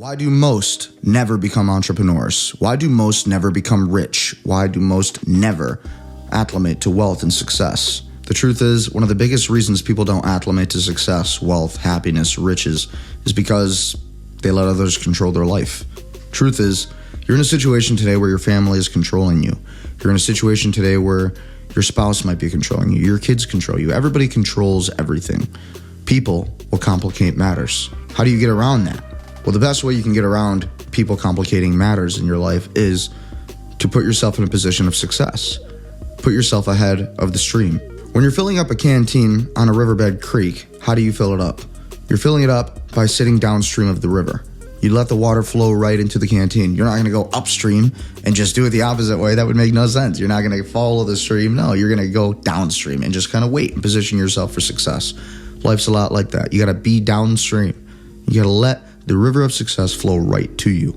Why do most never become entrepreneurs? Why do most never become rich? Why do most never acclimate to wealth and success? The truth is, one of the biggest reasons people don't acclimate to success, wealth, happiness, riches, is because they let others control their life. Truth is, you're in a situation today where your family is controlling you. You're in a situation today where your spouse might be controlling you. Your kids control you. Everybody controls everything. People will complicate matters. How do you get around that? Well, the best way you can get around people complicating matters in your life is to put yourself in a position of success. Put yourself ahead of the stream. When you're filling up a canteen on a riverbed creek, how do you fill it up? You're filling it up by sitting downstream of the river. You let the water flow right into the canteen. You're not going to go upstream and just do it the opposite way. That would make no sense. You're not going to follow the stream. No, you're going to go downstream and just kind of wait and position yourself for success. Life's a lot like that. You got to be downstream. You got to let the river of success flow right to you.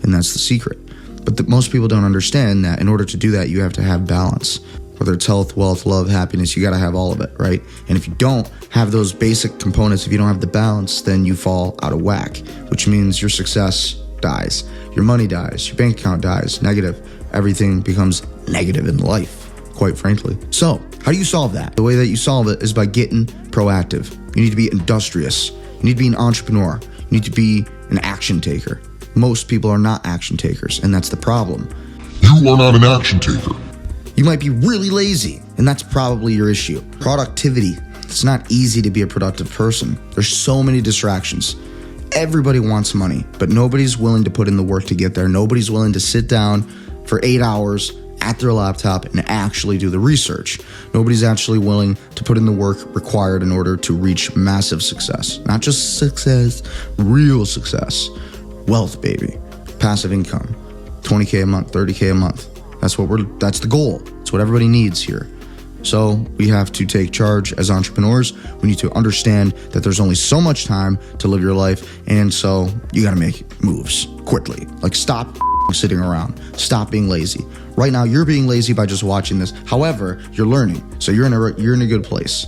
And that's the secret. But most people don't understand that in order to do that, you have to have balance. Whether it's health, wealth, love, happiness, you got to have all of it, right? And if you don't have those basic components, if you don't have the balance, then you fall out of whack, which means your success dies, your money dies, your bank account dies, negative. Everything becomes negative in life, quite frankly. So how do you solve that? The way that you solve it is by getting proactive. You need to be industrious. You need to be an entrepreneur. You need to be an action taker. Most people are not action takers, and that's the problem. You are not an action taker. You might be really lazy, and that's probably your issue. Productivity. It's not easy to be a productive person. There's so many distractions. Everybody wants money, but nobody's willing to put in the work to get there. Nobody's willing to sit down for 8 hours at their laptop and actually do the research. Nobody's actually willing to put in the work required in order to reach massive success. Not just success, real success. Wealth, baby. Passive income. 20K a month, 30K a month. That's the goal. It's what everybody needs here. So we have to take charge as entrepreneurs. We need to understand that there's only so much time to live your life. And so you got to make moves quickly. Like stop sitting around. Stop being lazy. Right now, you're being lazy by just watching this. However, you're learning. So you're in a good place.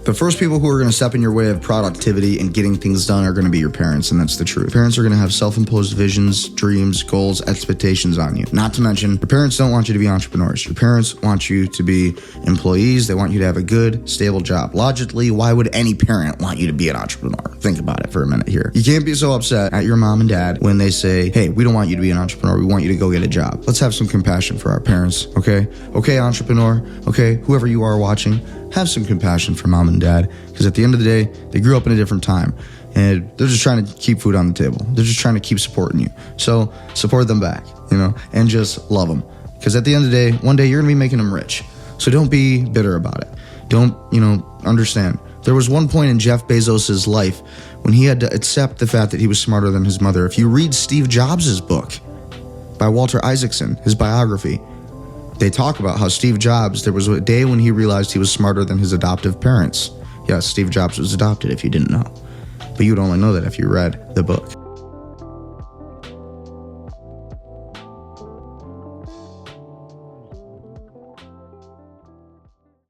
The first people who are going to step in your way of productivity and getting things done are going to be your parents, and that's the truth. Parents are going to have self-imposed visions, dreams, goals, expectations on you. Not to mention, your parents don't want you to be entrepreneurs. Your parents want you to be employees. They want you to have a good, stable job. Logically, why would any parent want you to be an entrepreneur? Think about it for a minute here. You can't be so upset at your mom and dad when they say, hey, we don't want you to be an entrepreneur. We want you to go get a job. Let's have some compassion for our parents, okay? Okay, entrepreneur, okay, whoever you are watching, have some compassion for mom and dad, because at the end of the day, they grew up in a different time and they're just trying to keep food on the table. They're just trying to keep supporting you. So support them back, and just love them, because at the end of the day, one day you're gonna be making them rich. So don't be bitter about it. Don't, understand. There was one point in Jeff Bezos's life when he had to accept the fact that he was smarter than his mother. If you read Steve Jobs' book by Walter Isaacson, his biography, they talk about how Steve Jobs, there was a day when he realized he was smarter than his adoptive parents. Yes, Steve Jobs was adopted if you didn't know. But you'd only know that if you read the book.